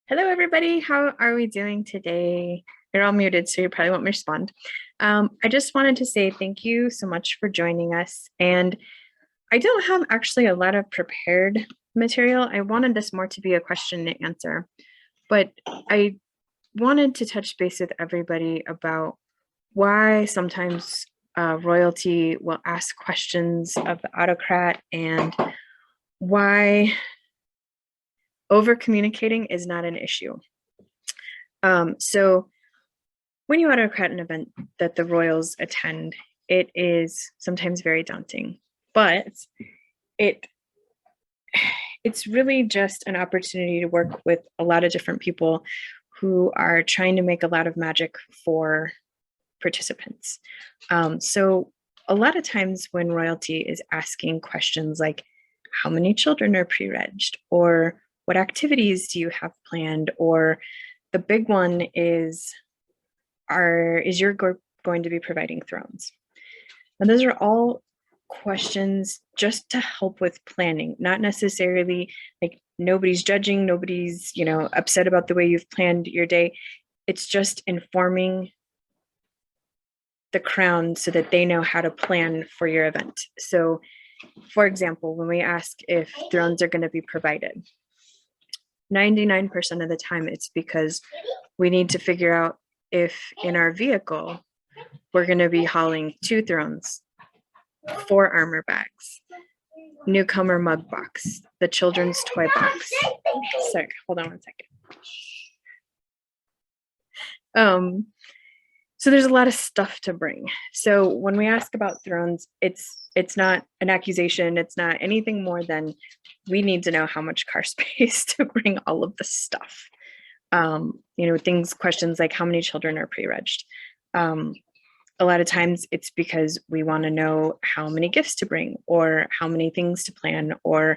Hello, everybody. How are we doing today? You're all muted, so you probably won't respond. I just wanted to say thank you so much for joining us. And I don't have actually a lot of prepared material. I wanted this more to be a question and answer, but I wanted to touch base with everybody about why sometimes royalty will ask questions of the autocrat and why over communicating is not an issue. So when you autocrat an event that the royals attend, it is sometimes very daunting, but it's really just an opportunity to work with a lot of different people who are trying to make a lot of magic for participants. So a lot of times when royalty is asking questions like, how many children are pre-regged, or what activities do you have planned, or the big one is your group going to be providing thrones? And those are all questions just to help with planning, not necessarily like nobody's judging, nobody's, upset about the way you've planned your day. It's just informing the crown so that they know how to plan for your event. So, for example, when we ask if thrones are going to be provided, 99% of the time it's because we need to figure out if in our vehicle we're going to be hauling 2 thrones, 4 armor bags, newcomer mug box, the children's toy box. Sorry, hold on one second. So there's a lot of stuff to bring. So when we ask about thrones, it's not an accusation. It's not anything more than we need to know how much car space to bring all of the stuff. Questions like how many children are pre-regged. A lot of times it's because we want to know how many gifts to bring or how many things to plan, or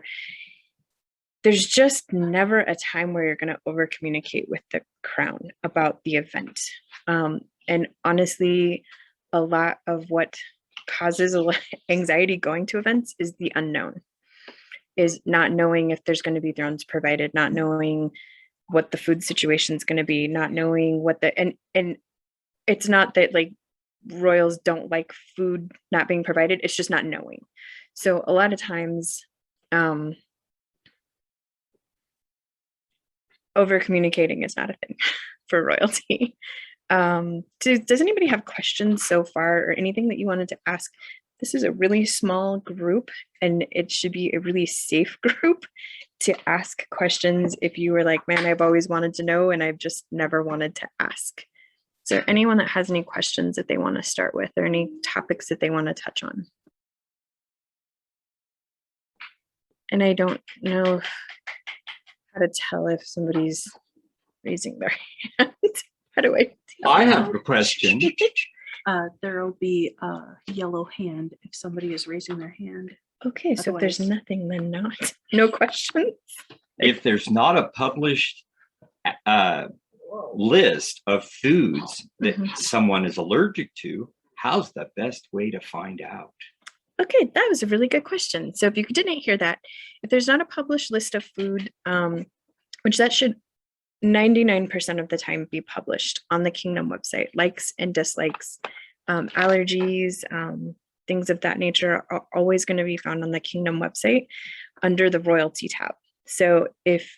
there's just never a time where you're going to over communicate with the crown about the event. And honestly, a lot of what causes a lot of anxiety going to events is the unknown, is not knowing if there's going to be thrones provided, not knowing what the food situation is going to be, not knowing what and it's not that like royals don't like food not being provided, it's just not knowing. So a lot of times over communicating is not a thing for royalty. Does anybody have questions so far or anything that you wanted to ask? This is a really small group and it should be a really safe group to ask questions if you were like, man, I've always wanted to know and I've just never wanted to ask. Is there anyone that has any questions that they want to start with or any topics that they want to touch on? And I don't know how to tell if somebody's raising their hand. How do I tell? I have a question. There'll be a yellow hand if somebody is raising their hand. Okay, so if there's nothing, then not. No questions? If there's not a published list of foods that someone is allergic to, how's the best way to find out? Okay, that was a really good question. So if you didn't hear that, if there's not a published list of food, which that should 99% of the time be published on the Kingdom website, likes and dislikes, allergies, things of that nature are always going to be found on the Kingdom website under the royalty tab. So if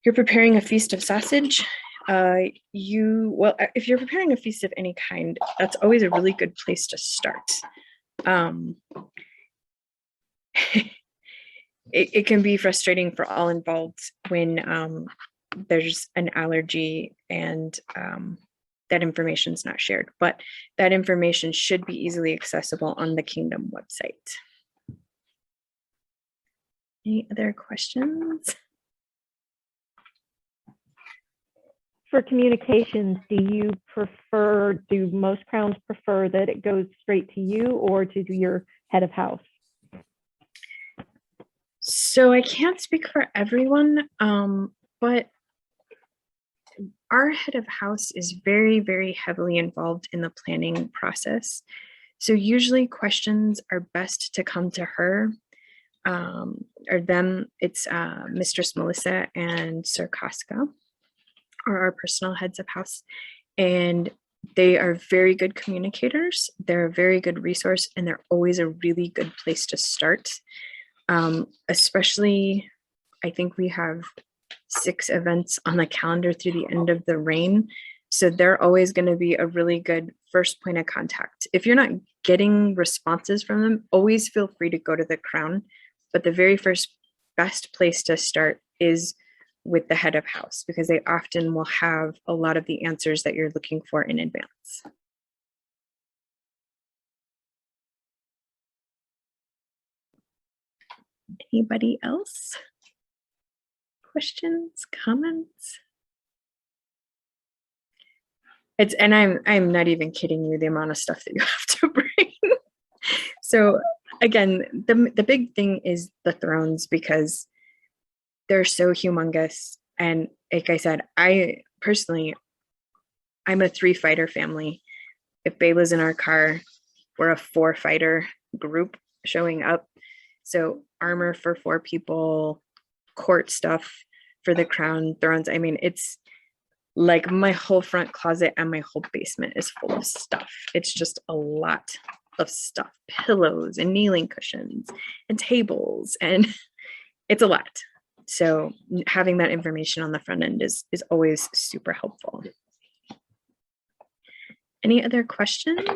you're preparing a feast of sausage, if you're preparing a feast of any kind, that's always a really good place to start. It can be frustrating for all involved when there's an allergy and that information is not shared, but that information should be easily accessible on the Kingdom website. Any other questions? For communications, do most crowns prefer that it goes straight to you or to your head of house? So I can't speak for everyone, but our head of house is very, very heavily involved in the planning process. So usually questions are best to come to her. or them, it's Mistress Melissa and Sir Casca are our personal heads of house. And they are very good communicators. They're a very good resource, and they're always a really good place to start. Especially, I think we have 6 events on the calendar through the end of the reign. So they're always going to be a really good first point of contact. If you're not getting responses from them, always feel free to go to the crown. But the very first best place to start is with the head of house, because they often will have a lot of the answers that you're looking for in advance. Anybody else? Questions, comments? And I'm not even kidding you, the amount of stuff that you have to bring. So again, the big thing is the thrones, because they're so humongous. And like I said, I'm a 3-fighter family. If Bayla's in our car, we're a 4-fighter group showing up. So armor for 4 people, court stuff for the crown, thrones. I mean, it's like my whole front closet and my whole basement is full of stuff. It's just a lot of stuff, pillows and kneeling cushions and tables, and it's a lot. So having that information on the front end is always super helpful. Any other questions?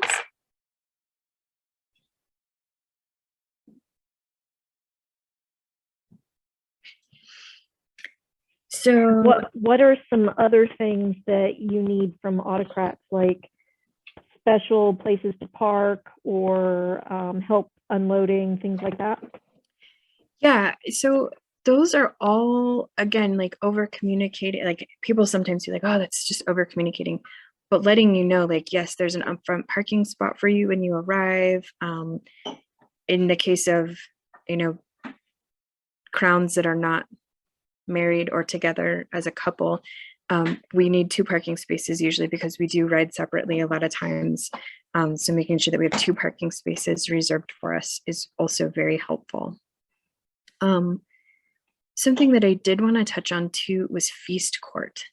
So What are some other things that you need from autocrats, like special places to park or help unloading, things like that? yeah, so those are all, again, like over communicating. Like people sometimes be like, oh, that's just over communicating, but letting you know, like, yes, there's an upfront parking spot for you when you arrive. In the case of, crowns that are not married or together as a couple, we need 2 parking spaces usually, because we do ride separately a lot of times. So making sure that we have 2 parking spaces reserved for us is also very helpful. Something that I did want to touch on too was feast court.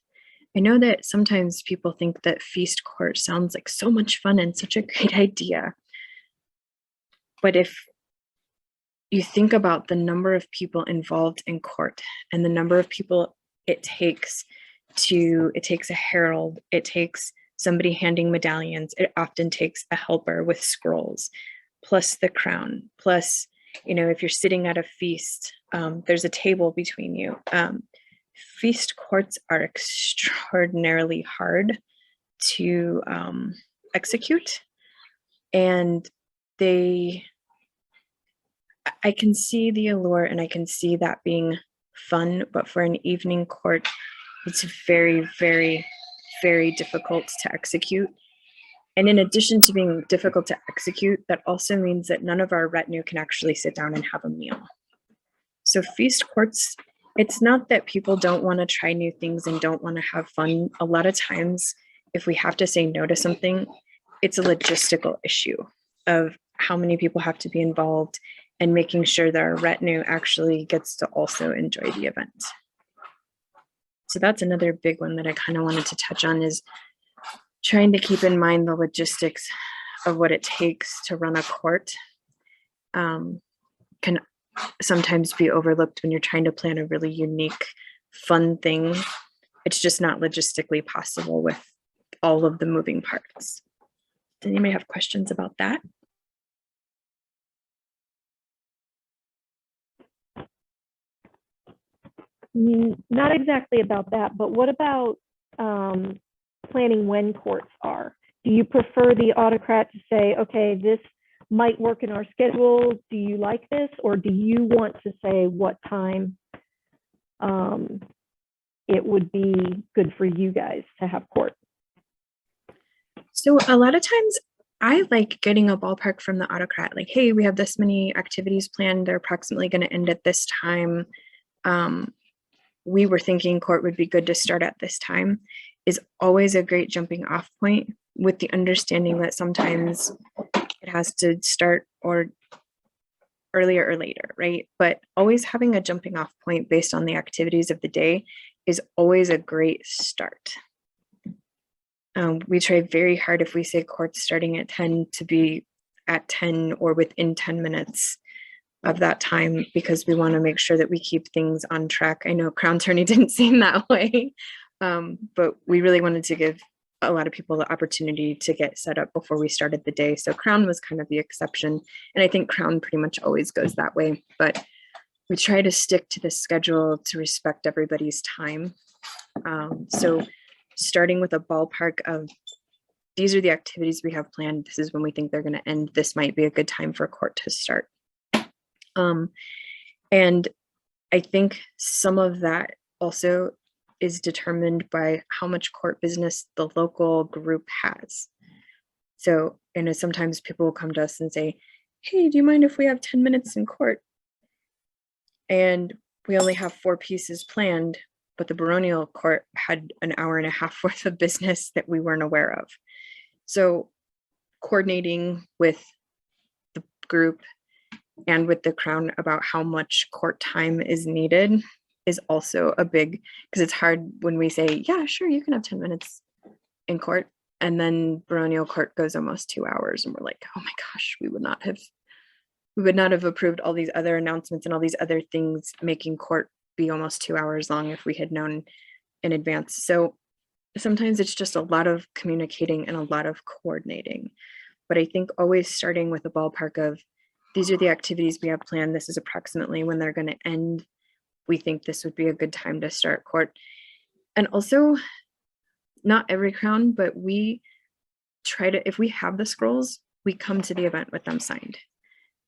I know that sometimes people think that feast court sounds like so much fun and such a great idea. But if you think about the number of people involved in court and the number of people it takes a herald, it takes somebody handing medallions, it often takes a helper with scrolls, plus the crown, plus, if you're sitting at a feast, there's a table between you. Feast courts are extraordinarily hard to execute, and I can see the allure and I can see that being fun, but for an evening court, it's very, very, very difficult to execute. And in addition to being difficult to execute, that also means that none of our retinue can actually sit down and have a meal. So feast courts, it's not that people don't want to try new things and don't want to have fun. A lot of times, if we have to say no to something, it's a logistical issue of how many people have to be involved and making sure that our retinue actually gets to also enjoy the event. So that's another big one that I kind of wanted to touch on, is trying to keep in mind the logistics of what it takes to run a court. Can sometimes be overlooked when you're trying to plan a really unique, fun thing. It's just not logistically possible with all of the moving parts. Does anybody have questions about that? Not exactly about that, but what about planning when courts are? Do you prefer the autocrat to say, okay, this might work in our schedule, do you like this? Or do you want to say what time it would be good for you guys to have court? So a lot of times I like getting a ballpark from the autocrat, like, hey, we have this many activities planned, they're approximately going to end at this time. We were thinking court would be good to start at this time, is always a great jumping off point, with the understanding that sometimes it has to start or earlier or later, right? But always having a jumping off point based on the activities of the day is always a great start. We try very hard, if we say court's starting at 10, to be at 10 or within 10 minutes of that time, because we want to make sure that we keep things on track. I know Crown Attorney didn't seem that way, but we really wanted to give a lot of people the opportunity to get set up before we started the day. So Crown was kind of the exception. And I think Crown pretty much always goes that way, but we try to stick to the schedule to respect everybody's time. So starting with a ballpark of, these are the activities we have planned. This is when we think they're going to end. This might be a good time for court to start. And I think some of that also is determined by how much court business the local group has. So, and sometimes people will come to us and say, hey, do you mind if we have 10 minutes in court? And we only have 4 pieces planned, but the baronial court had an hour and a half worth of business that we weren't aware of. So coordinating with the group and with the Crown about how much court time is needed is also a big, because it's hard when we say, yeah, sure, you can have 10 minutes in court. And then baronial court goes almost 2 hours. And we're like, oh my gosh, we would not have approved all these other announcements and all these other things, making court be almost 2 hours long if we had known in advance. So sometimes it's just a lot of communicating and a lot of coordinating. But I think always starting with a ballpark of, these are the activities we have planned. This is approximately when they're going to end. We think this would be a good time to start court. And also, not every Crown, but we try to, if we have the scrolls, we come to the event with them signed.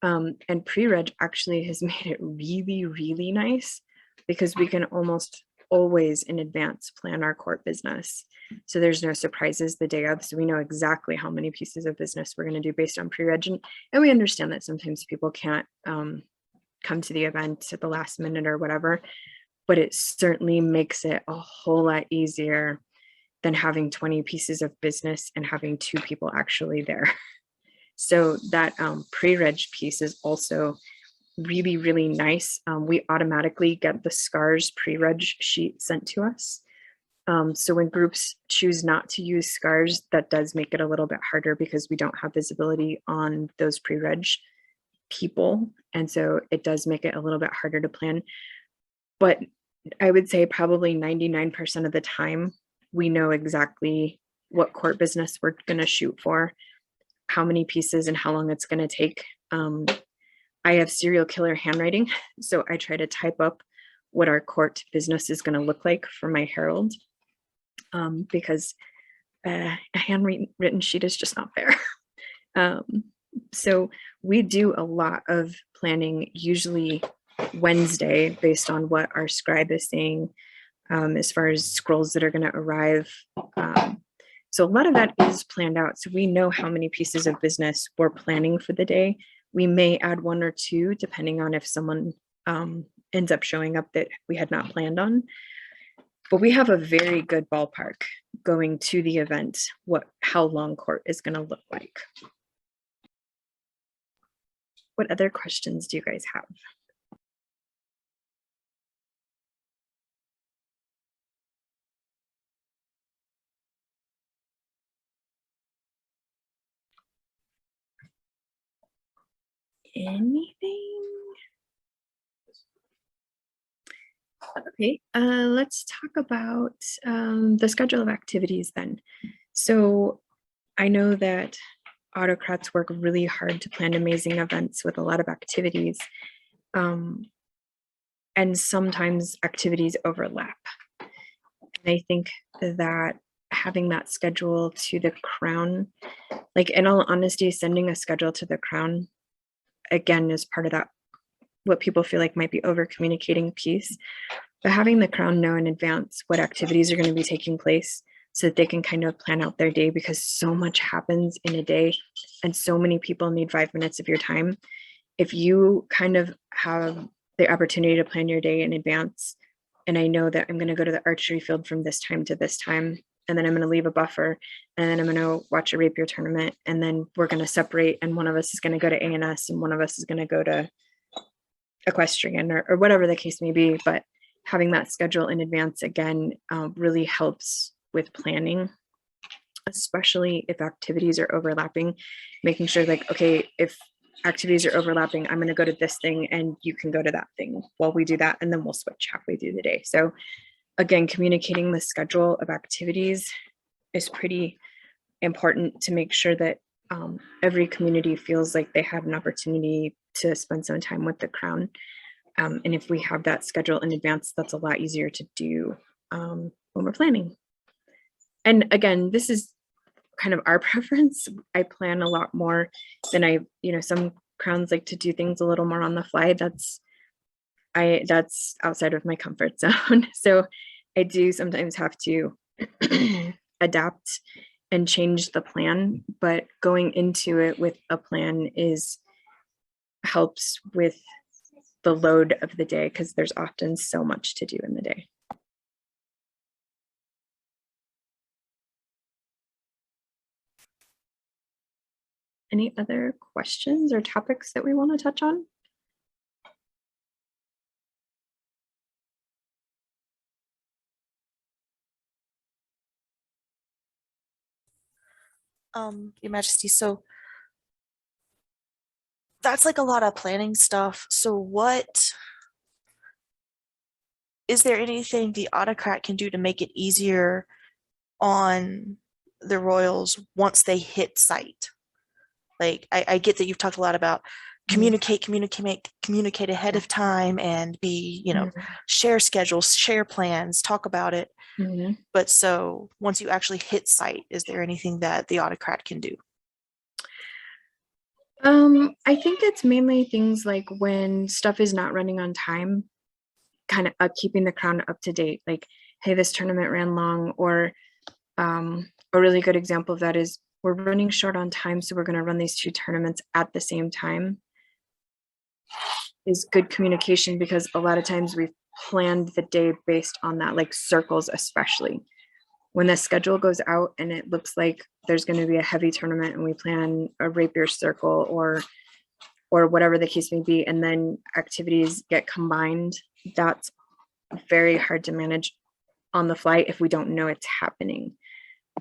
And pre-reg actually has made it really, really nice, because we can almost always in advance plan our court business. So there's no surprises the day of. So we know exactly how many pieces of business we're going to do based on pre-reg. And we understand that sometimes people can't come to the event at the last minute or whatever, but it certainly makes it a whole lot easier than having 20 pieces of business and having 2 people actually there. So that pre-reg piece is also really, really nice. We automatically get the SCARS pre-reg sheet sent to us. So when groups choose not to use SCARS, that does make it a little bit harder, because we don't have visibility on those pre-reg people. And so it does make it a little bit harder to plan. But I would say probably 99% of the time, we know exactly what court business we're going to shoot for, how many pieces and how long it's going to take. I have serial killer handwriting, so I try to type up what our court business is going to look like for my Herald, because a handwritten sheet is just not fair. So we do a lot of planning, usually Wednesday, based on what our scribe is saying, as far as scrolls that are going to arrive. So a lot of that is planned out. So we know how many pieces of business we're planning for the day. We may add 1 or 2, depending on if someone ends up showing up that we had not planned on. But we have a very good ballpark going to the event, how long court is going to look like. What other questions do you guys have? Anything? Okay, let's talk about the schedule of activities then. So I know that autocrats work really hard to plan amazing events with a lot of activities. And sometimes activities overlap. And I think that having that schedule to the Crown, like in all honesty, sending a schedule to the Crown, again, is part of that, what people feel like might be over communicating piece. But having the Crown know in advance what activities are going to be taking place, so that they can kind of plan out their day, because so much happens in a day and so many people need 5 minutes of your time. If you kind of have the opportunity to plan your day in advance, and I know that I'm going to go to the archery field from this time to this time, and then I'm going to leave a buffer, and then I'm going to watch a rapier tournament, and then we're going to separate, and one of us is going to go to A&S and one of us is going to go to equestrian or whatever the case may be. But having that schedule in advance again really helps with planning, especially if activities are overlapping, making sure like, okay, if activities are overlapping, I'm going to go to this thing and you can go to that thing while we do that, and then we'll switch halfway through the day. So again, communicating the schedule of activities is pretty important to make sure that every community feels like they have an opportunity to spend some time with the crown. And if we have that schedule in advance, that's a lot easier to do when we're planning. And again, this is kind of our preference. I plan a lot more than some crowns like to do things a little more on the fly. That's outside of my comfort zone. So I do sometimes have to adapt and change the plan, but going into it with a plan helps with the load of the day, because there's often so much to do in the day. Any other questions or topics that we want to touch on? Your Majesty, so that's like a lot of planning stuff. So is there anything the autocrat can do to make it easier on the royals once they hit site? Like, I get that you've talked a lot about communicate ahead of time and share schedules, share plans, talk about it. But so once you actually hit site, is there anything that the autocrat can do? I think it's mainly things like when stuff is not running on time, kind of keeping the crown up to date. Like, hey, this tournament ran long, or a really good example of that is we're running short on time, so we're going to run these two tournaments at the same time. Is good communication, because a lot of times we've planned the day based on that, like circles, especially when the schedule goes out and it looks like there's going to be a heavy tournament and we plan a rapier circle or whatever the case may be, and then activities get combined. That's very hard to manage on the fly if we don't know it's happening.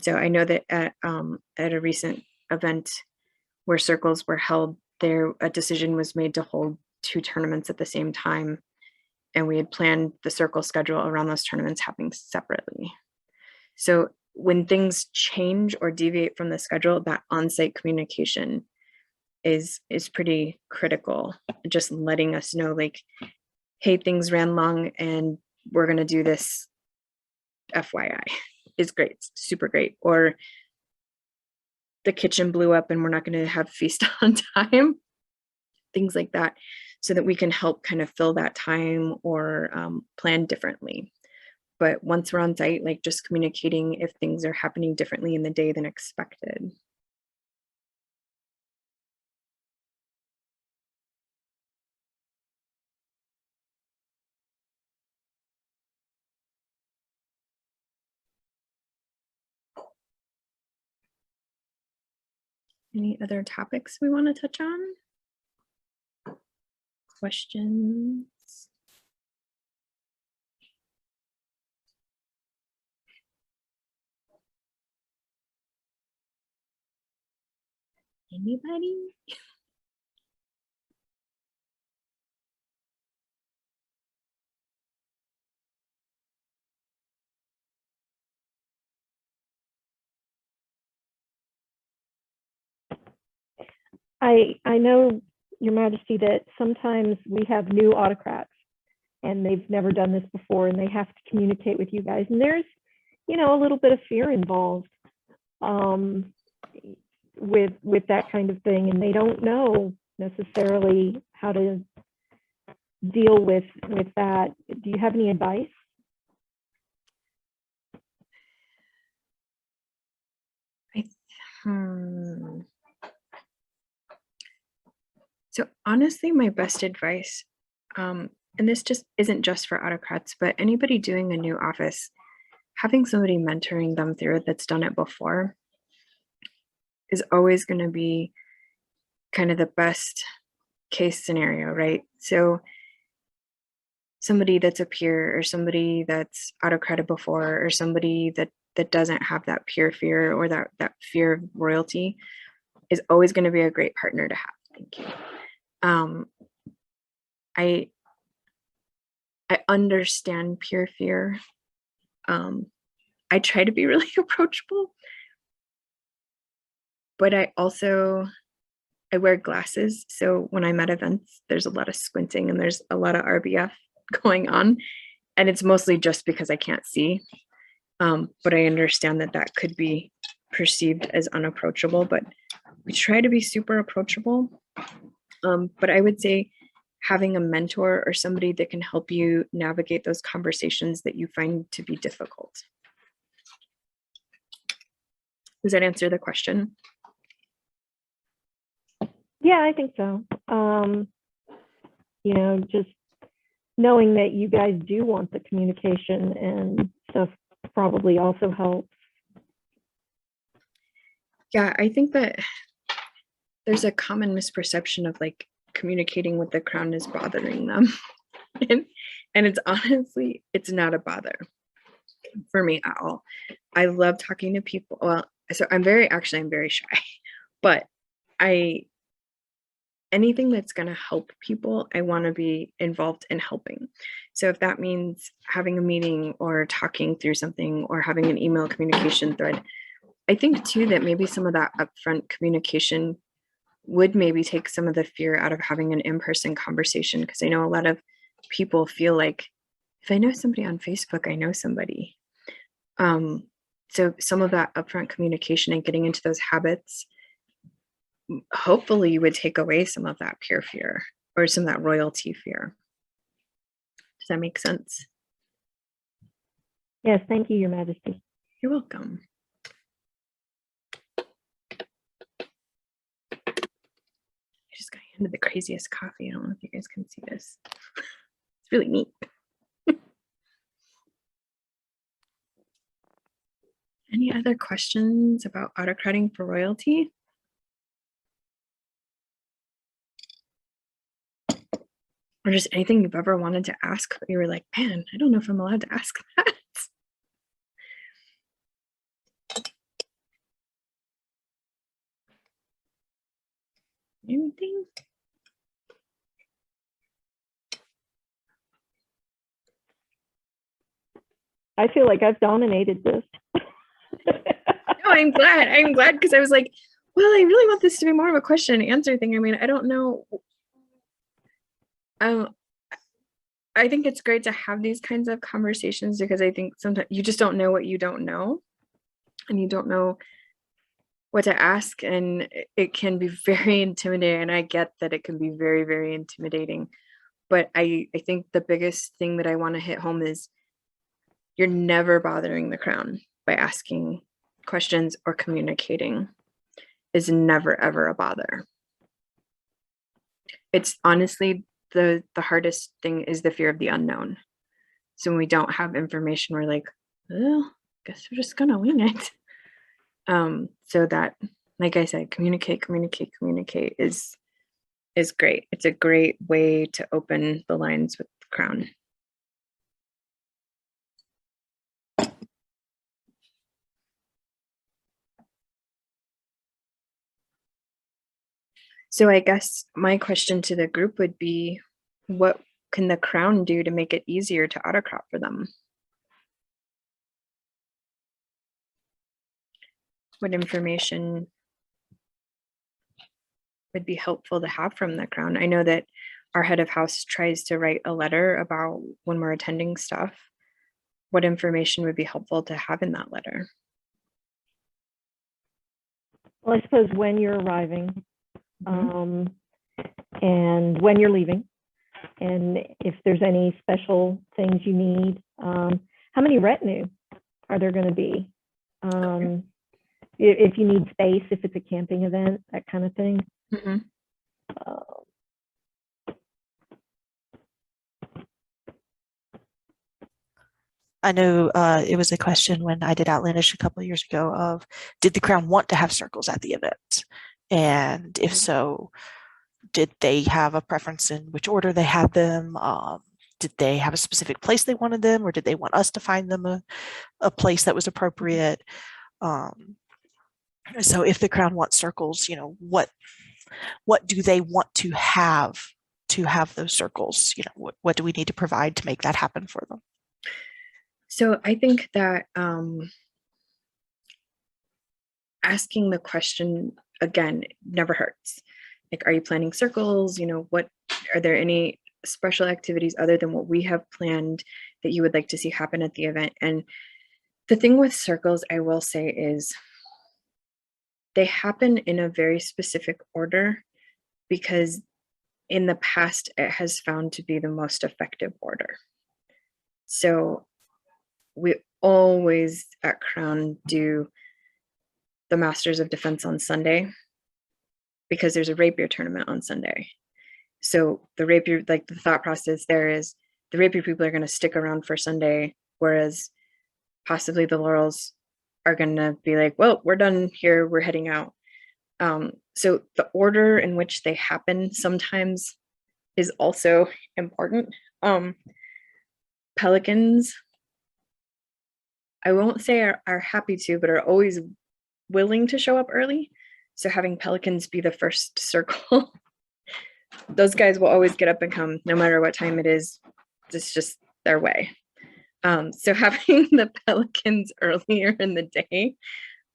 So I know that at a recent event where circles were held, a decision was made to hold two tournaments at the same time, and we had planned the circle schedule around those tournaments happening separately. So when things change or deviate from the schedule, that on-site communication is pretty critical. Just letting us know, like, hey, things ran long and we're going to do this, FYI, is great, super great. Or the kitchen blew up and we're not going to have feast on time, things like that, so that we can help kind of fill that time or plan differently. But once we're on site, like, just communicating if things are happening differently in the day than expected. Any other topics we want to touch on? Questions? Anybody? I know, Your Majesty, that sometimes we have new autocrats and they've never done this before and they have to communicate with you guys. And there's, a little bit of fear involved with that kind of thing. And they don't know necessarily how to deal with that. Do you have any advice? So honestly, my best advice, and this just isn't just for autocrats, but anybody doing a new office, having somebody mentoring them through it that's done it before is always going to be kind of the best case scenario, right? So somebody that's a peer or somebody that's autocrated before or somebody that doesn't have that peer fear or that fear of royalty is always going to be a great partner to have. Thank you. I understand peer fear. I try to be really approachable, but I wear glasses. So when I'm at events, there's a lot of squinting and there's a lot of RBF going on. And it's mostly just because I can't see. But I understand that could be perceived as unapproachable, but we try to be super approachable. But I would say having a mentor or somebody that can help you navigate those conversations that you find to be difficult. Does that answer the question? Yeah, I think so. Just knowing that you guys do want the communication and stuff probably also helps. Yeah, I think that there's a common misperception of like communicating with the crown is bothering them. and it's honestly, it's not a bother for me at all. I love talking to people. Well, so I'm very shy, but anything that's going to help people, I want to be involved in helping. So if that means having a meeting or talking through something or having an email communication thread, I think too that maybe some of that upfront communication would maybe take some of the fear out of having an in-person conversation, because I know a lot of people feel like if I know somebody on Facebook, I know somebody. So some of that upfront communication and getting into those habits, hopefully you would take away some of that peer fear or some of that royalty fear. Does that make sense? Yes, thank you, Your Majesty. You're welcome. I just got handed the craziest coffee. I don't know if you guys can see this. It's really neat. Any other questions about autocratting for royalty? Or just anything you've ever wanted to ask, but you were like, man, I don't know if I'm allowed to ask that. Anything? I feel like I've dominated this. No, I'm glad because I was like, well, I really want this to be more of a question and answer thing. I mean, I don't know. I think it's great to have these kinds of conversations because I think sometimes you just don't know what you don't know, and you don't know what to ask, and it can be very intimidating. And I get that it can be very, very intimidating. But I think the biggest thing that I want to hit home is you're never bothering the crown by asking questions or communicating. Is never, ever a bother. It's honestly the hardest thing is the fear of the unknown. So when we don't have information, we're like, well, guess we're just gonna wing it. So that, like I said, communicate is great. It's a great way to open the lines with the crown. So I guess my question to the group would be, what can the crown do to make it easier to autocrat for them? What information would be helpful to have from the crown? I know that our head of house tries to write a letter about when we're attending stuff. What information would be helpful to have in that letter? Well, I suppose when you're arriving, and when you're leaving, and if there's any special things you need. How many retinue are there going to be? If you need space, if it's a camping event, that kind of thing. I know it was a question when I did Outlandish a couple of years ago of, did the crown want to have circles at the event? And if so, did they have a preference in which order they had them? did they have a specific place they wanted them, or did they want us to find them a place that was appropriate? So if the Crown wants circles, you know, what do they want to have those circles? You know, what do we need to provide to make that happen for them? So I think that asking the question again never hurts. Like, are you planning circles? You know, what are there any special activities other than what we have planned that you would like to see happen at the event? And the thing with circles, I will say, is they happen in a very specific order because in the past it has found to be the most effective order. So we always at Crown do the Masters of Defense on Sunday because there's a rapier tournament on Sunday. So the rapier, like the thought process there is the rapier people are going to stick around for Sunday, whereas possibly the laurels are going to be like, well, we're done here, we're heading out. So the order in which they happen sometimes is also important. Pelicans, I won't say are happy to, but are always willing to show up early. So having pelicans be the first circle, those guys will always get up and come no matter what time it is. It's just their way. So having the pelicans earlier in the day,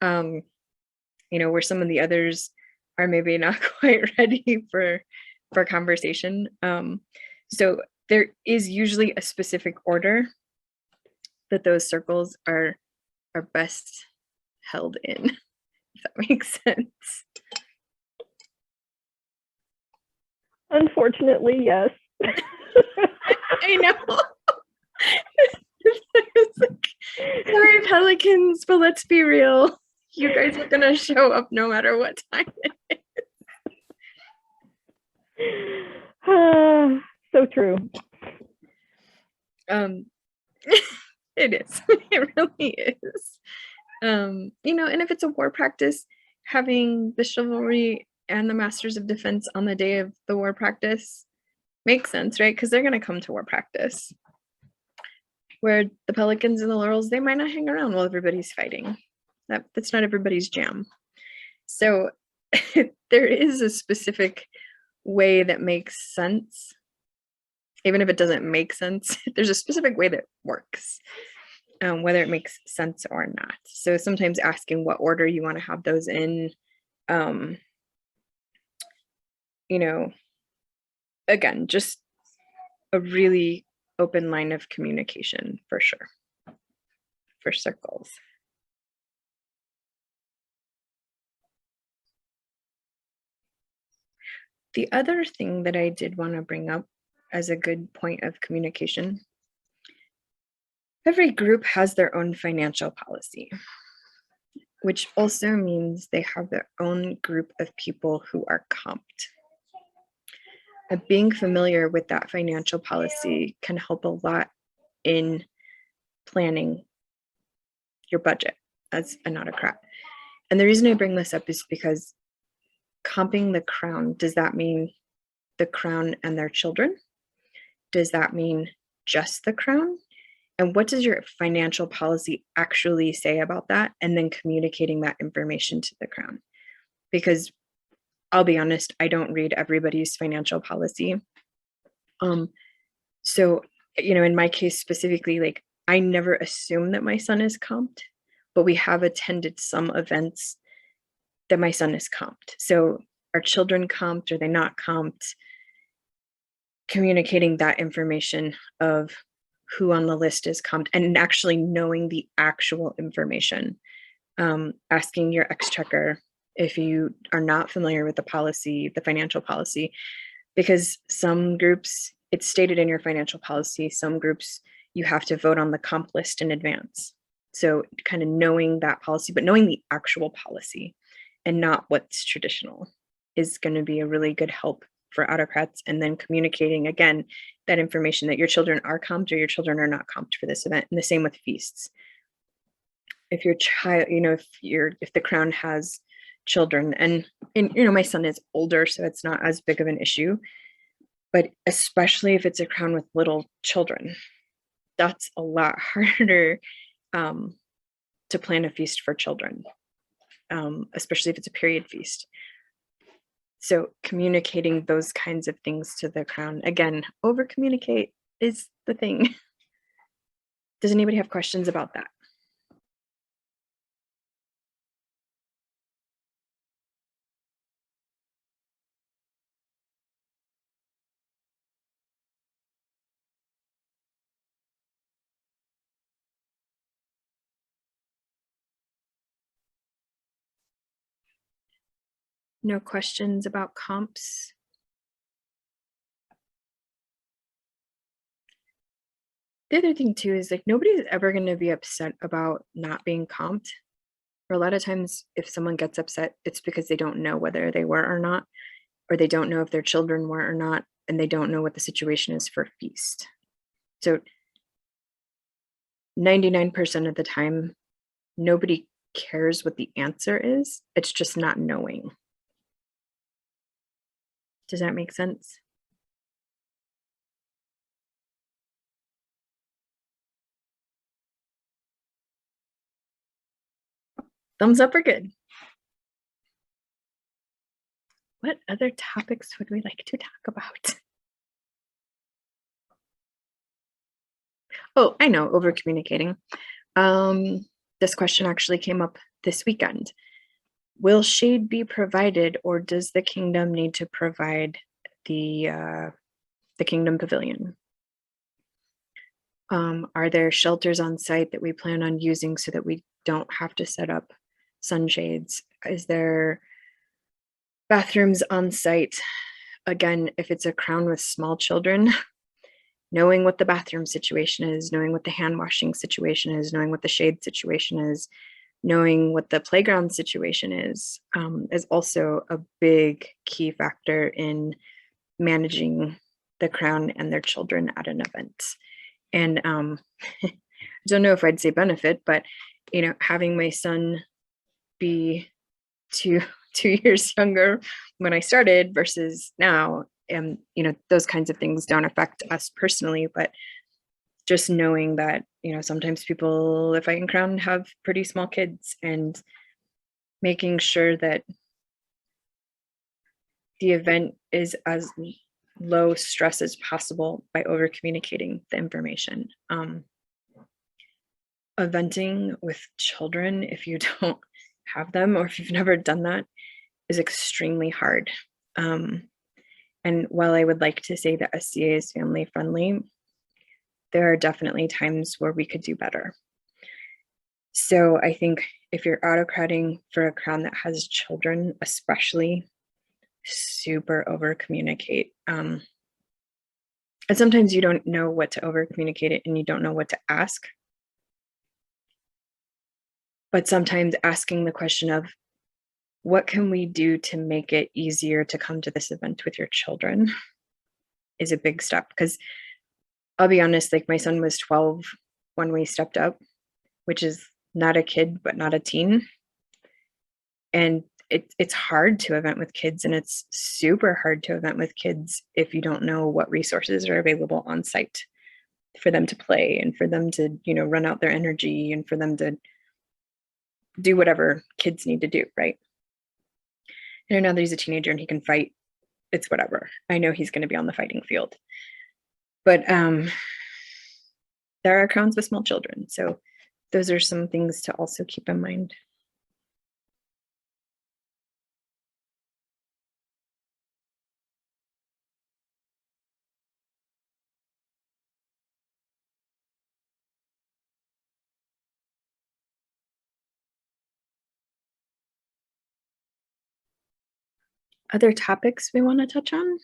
you know, where some of the others are maybe not quite ready for conversation. So there is usually a specific order that those circles are best held in, if that makes sense. Unfortunately, yes. I know. Sorry, pelicans, but let's be real. You guys are gonna show up no matter what time it is. So true. It is. It really is. You know, and if it's a war practice, having the chivalry and the Masters of Defense on the day of the war practice makes sense, right? Because they're gonna come to war practice. Where the pelicans and the laurels, they might not hang around while everybody's fighting. That's not everybody's jam. So there is a specific way that makes sense. Even if it doesn't make sense, there's a specific way that works, whether it makes sense or not. So sometimes asking what order you want to have those in, you know, again, just a really open line of communication for sure, for circles. The other thing that I did want to bring up as a good point of communication, every group has their own financial policy, which also means they have their own group of people who are comped. Being familiar with that financial policy can help a lot in planning your budget as an autocrat. And the reason I bring this up is because comping the Crown, does that mean the Crown and their children? Does that mean just the Crown? And what does your financial policy actually say about that? And then communicating that information to the Crown. Because I'll be honest, I don't read everybody's financial policy. So, you know, in my case specifically, like I never assume that my son is comped, but we have attended some events that my son is comped. So are children comped? Are they not comped? Communicating that information of who on the list is comped and actually knowing the actual information. Asking your exchequer if you are not familiar with the policy, the financial policy, because some groups, it's stated in your financial policy, some groups you have to vote on the comp list in advance. So kind of knowing that policy, but knowing the actual policy and not what's traditional is going to be a really good help for autocrats. And then communicating again that information that your children are comped or your children are not comped for this event. And the same with feasts. If your child, you know, if the Crown has children and you know, my son is older, so it's not as big of an issue. But especially if it's a crown with little children, that's a lot harder to plan a feast for children, especially if it's a period feast. So communicating those kinds of things to the crown, again, over communicate is the thing. Does anybody have questions about that? No questions about comps? The other thing too is like nobody's ever going to be upset about not being comped. Or a lot of times if someone gets upset, it's because they don't know whether they were or not, or they don't know if their children were or not, and they don't know what the situation is for feast. So 99% of the time, nobody cares what the answer is. It's just not knowing. Does that make sense? Thumbs up are good. What other topics would we like to talk about? Oh, I know, over communicating. This question actually came up this weekend. Will shade be provided, or does the kingdom need to provide the kingdom pavilion? Are there shelters on site that we plan on using so that we don't have to set up sunshades? Is there bathrooms on site? Again, if it's a crown with small children, knowing what the bathroom situation is, knowing what the hand washing situation is, knowing what the shade situation is, knowing what the playground situation is also a big key factor in managing the crown and their children at an event. And I don't know if I'd say benefit, but you know, having my son be two years younger when I started versus now, and you know, those kinds of things don't affect us personally, but just knowing that, you know, sometimes people, if I can crown, have pretty small kids, and making sure that the event is as low stress as possible by over communicating the information. Eventing with children, if you don't have them or if you've never done that, is extremely hard. And while I would like to say that SCA is family friendly, there are definitely times where we could do better. So I think if you're autocratting for a crown that has children, especially, super over communicate. And sometimes you don't know what to over communicate it and you don't know what to ask. But sometimes asking the question of, what can we do to make it easier to come to this event with your children is a big step. Because I'll be honest, like my son was 12 when we stepped up, which is not a kid, but not a teen. And it's hard to event with kids, and it's super hard to event with kids if you don't know what resources are available on site for them to play and for them to, you know, run out their energy and for them to do whatever kids need to do, right? And now that he's a teenager and he can fight, it's whatever. I know he's going to be on the fighting field. But there are crowns with small children. So those are some things to also keep in mind. Other topics we want to touch on?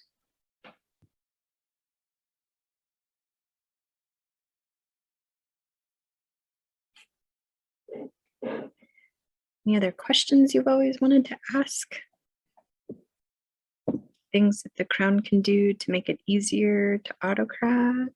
Any other questions you've always wanted to ask? Things that the crown can do to make it easier to autocrat?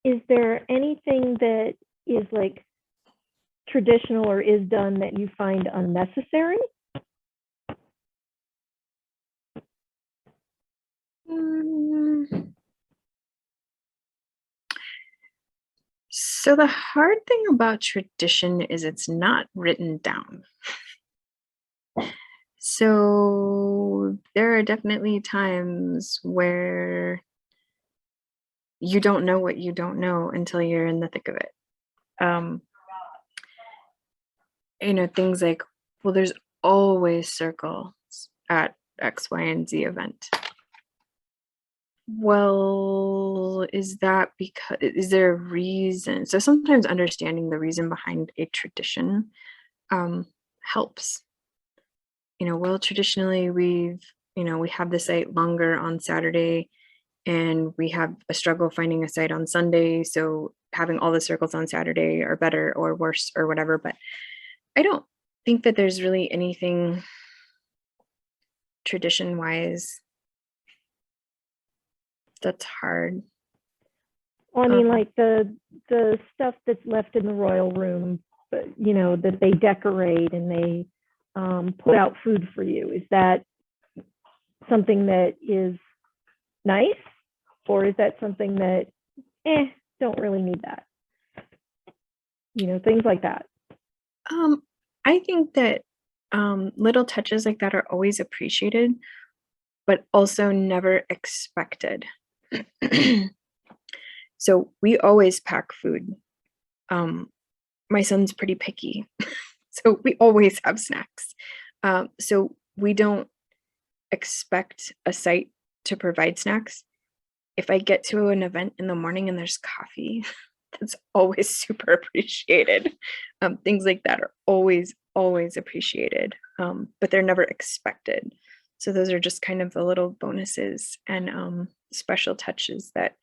is there anything that is like traditional or is done that you find unnecessary? So the hard thing about tradition is it's not written down. So there are definitely times where you don't know what you don't know until you're in the thick of it. Um, things like, well, there's always circles at X, Y, and Z event. Well, is that because, is there a reason? So sometimes understanding the reason behind a tradition helps. Well, traditionally we have the site longer on Saturday and we have a struggle finding a site on Sunday. So having all the circles on Saturday are better or worse or whatever. But I don't think that there's really anything tradition wise that's hard. Well, I mean, like the stuff that's left in the royal room, that they decorate and they put out food for you. Is that something that is nice, or is that something that, don't really need that? Things like that. I think that little touches like that are always appreciated, but also never expected. So we always pack food. My son's pretty picky, so we always have snacks. So we don't expect a site to provide snacks. If I get to an event in the morning and there's coffee, that's always super appreciated. Things like that are always appreciated, but they're never expected. So those are just kind of the little bonuses and special touches that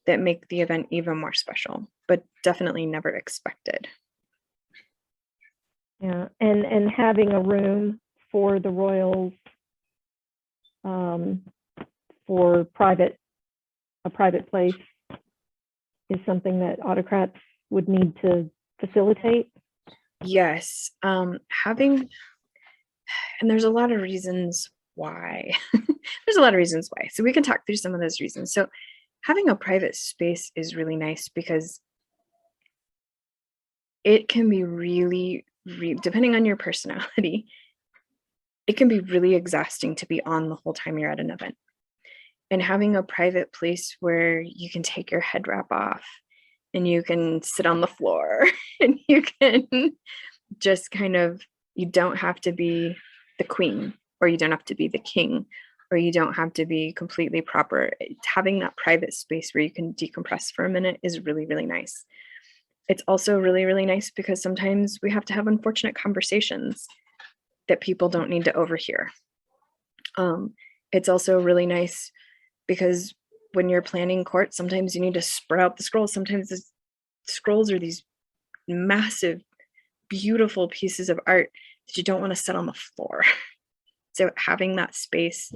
make the event even more special, but definitely never expected. Yeah, and having a room for the royals, for a private place is something that autocrats would need to facilitate. Yes, and there's a lot of reasons why. There's a lot of reasons why. So we can talk through some of those reasons. So having a private space is really nice because it can be really, depending on your personality, it can be really exhausting to be on the whole time you're at an event. And having a private place where you can take your head wrap off and you can sit on the floor and you can just you don't have to be the queen, or you don't have to be the king, or you don't have to be completely proper. Having that private space where you can decompress for a minute is really, really nice. It's also really, really nice because sometimes we have to have unfortunate conversations that people don't need to overhear. It's also really nice because when you're planning court, sometimes you need to spread out the scrolls. Sometimes the scrolls are these massive, beautiful pieces of art that you don't want to sit on the floor. So having that space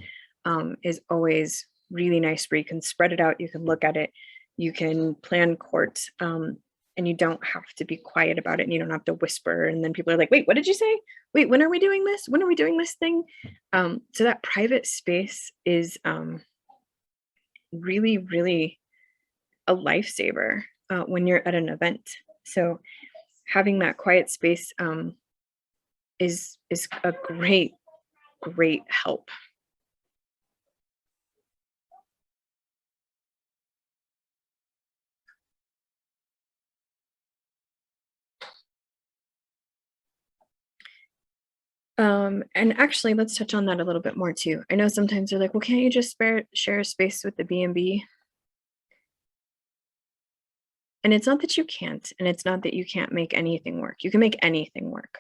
is always really nice, where you can spread it out, you can look at it, you can plan court, and you don't have to be quiet about it, and you don't have to whisper, and then people are like, wait, what did you say? Wait, when are we doing this? When are we doing this thing? So that private space is really, really a lifesaver when you're at an event. So having that quiet space is a great help. And actually, let's touch on that a little bit more too. I know sometimes they're like, well, can't you just share a space with the B&B? And it's not that you can't, and it's not that you can't make anything work. You can make anything work.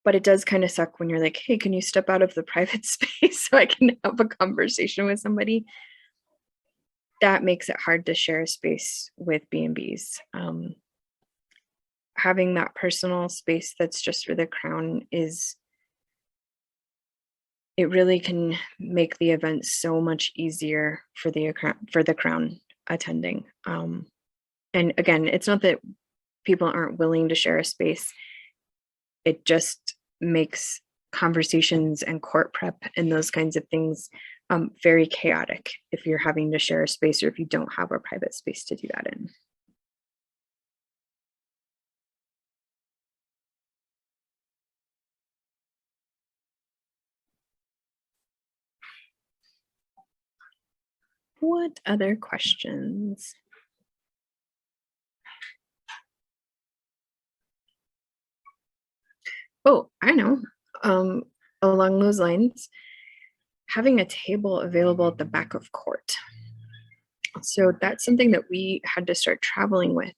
But it does kind of suck when you're like, hey, can you step out of the private space so I can have a conversation with somebody? That makes it hard to share a space with B&Bs. Having that personal space that's just for the crown it really can make the event so much easier for the crown attending. And again, it's not that people aren't willing to share a space. It just makes conversations and court prep and those kinds of things very chaotic if you're having to share a space or if you don't have a private space to do that in. What other questions? Oh, I know. Along those lines, having a table available at the back of court. So that's something that we had to start traveling with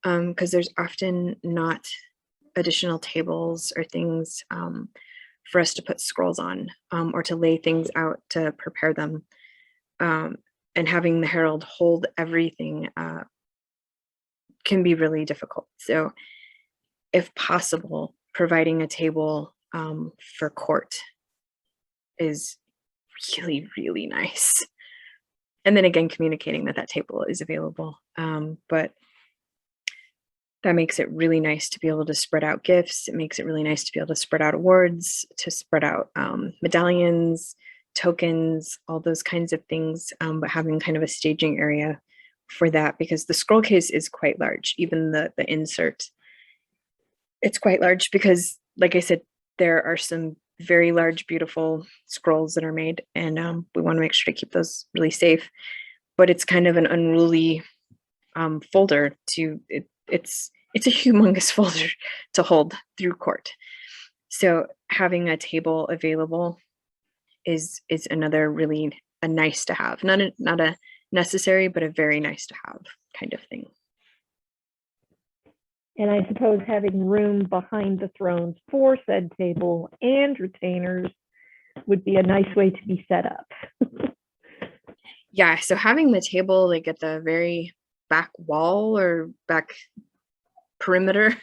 because there's often not additional tables or things for us to put scrolls on or to lay things out to prepare them. And having the herald hold everything can be really difficult. So if possible, providing a table for court is really, really nice. And then again, communicating that that table is available. But that makes it really nice to be able to spread out gifts. It makes it really nice to be able to spread out awards, to spread out medallions, tokens, all those kinds of things, but having kind of a staging area for that because the scroll case is quite large, even the insert. It's quite large because, like I said, there are some very large, beautiful scrolls that are made, and we want to make sure to keep those really safe. But it's kind of an unruly folder to it's a humongous folder to hold through court. So having a table available is another really a nice to have, not a necessary, but a very nice to have kind of thing. And I suppose having room behind the thrones for said table and retainers would be a nice way to be set up. Yeah, so having the table like at the very back wall or back perimeter,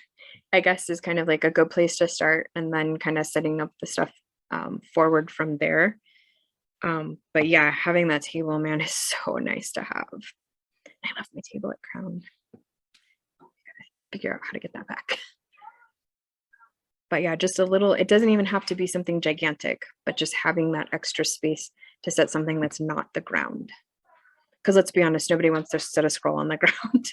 I guess, is kind of like a good place to start, and then kind of setting up the stuff forward from there. But yeah, having that table, man, is so nice to have. I left my table at Crown. Figure out how to get that back. But yeah, just a little, it doesn't even have to be something gigantic, but just having that extra space to set something that's not the ground. Because let's be honest, nobody wants to set a scroll on the ground.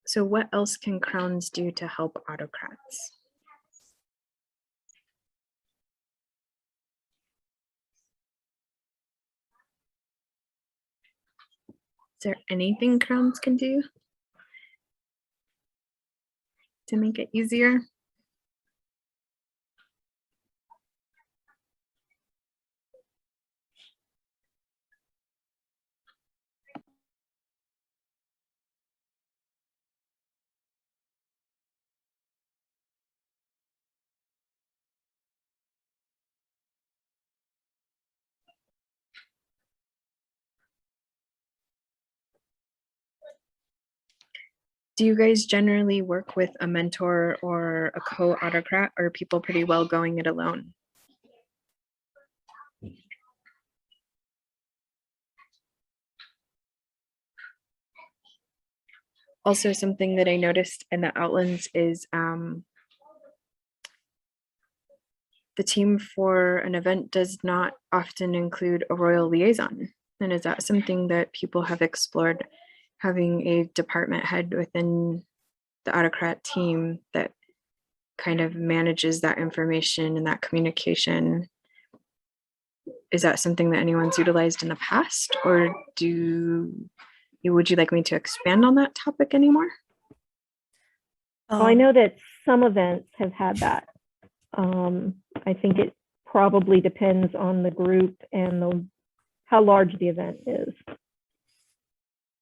So what else can crowns do to help autocrats? Is there anything crowns can do to make it easier? Do you guys generally work with a mentor or a co-autocrat, or are people pretty well going it alone? Also, something that I noticed in the outlines is the team for an event does not often include a royal liaison. And is that something that people have explored, having a department head within the autocrat team that kind of manages that information and that communication? Is that something that anyone's utilized in the past, or would you like me to expand on that topic anymore? Well, I know that some events have had that. I think it probably depends on the group and how large the event is.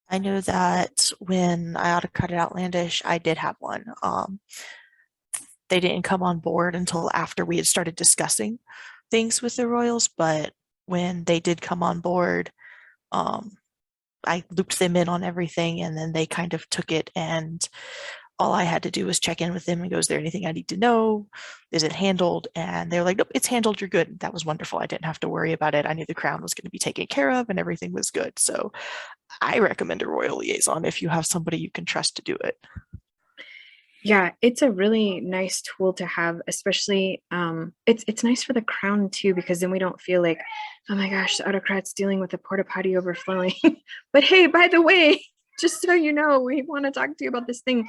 I know that when I autocratted Outlandish, I did have one. They didn't come on board until after we had started discussing things with the Royals, but when they did come on board, I looped them in on everything, and then they kind of took it, and all I had to do was check in with them and go, is there anything I need to know? Is it handled? And they're like, nope, it's handled. You're good. That was wonderful. I didn't have to worry about it. I knew the crown was going to be taken care of and everything was good. So I recommend a royal liaison if you have somebody you can trust to do it. Yeah, it's a really nice tool to have, especially it's nice for the crown too, because then we don't feel like, oh my gosh, the autocrat's dealing with a porta potty overflowing. But hey, by the way, just so you know, we want to talk to you about this thing.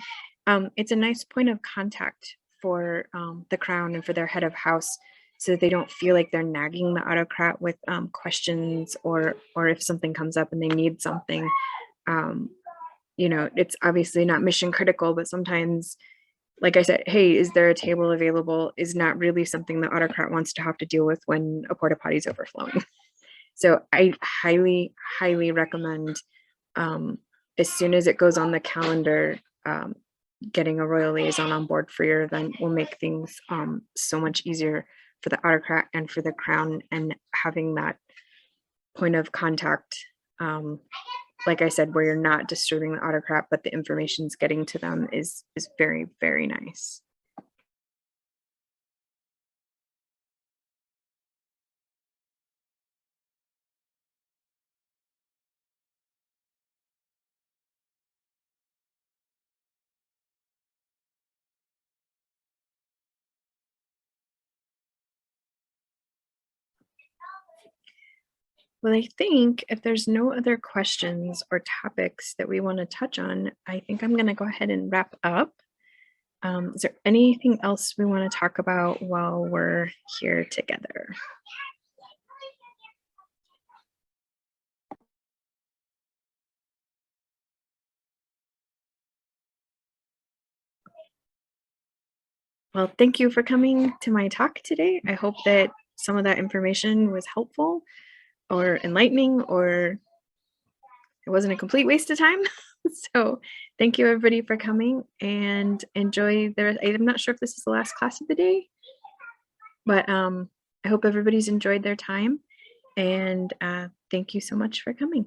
It's a nice point of contact for the crown and for their head of house, so that they don't feel like they're nagging the autocrat with questions, or if something comes up and they need something. Um, you know, it's obviously not mission critical, but sometimes, like I said, hey, is there a table available, is not really something the autocrat wants to have to deal with when a porta potty is overflowing. So I highly, highly recommend, as soon as it goes on the calendar, getting a royal liaison on board for your event will make things so much easier for the autocrat and for the crown, and having that point of contact, like I said, where you're not disturbing the autocrat, but the information's getting to them is very, very nice. Well, I think if there's no other questions or topics that we want to touch on, I think I'm going to go ahead and wrap up. Is there anything else we want to talk about while we're here together? Well, thank you for coming to my talk today. I hope that some of that information was helpful or enlightening, or it wasn't a complete waste of time. So thank you everybody for coming, and enjoy the rest. I'm not sure if this is the last class of the day, but I hope everybody's enjoyed their time, and thank you so much for coming.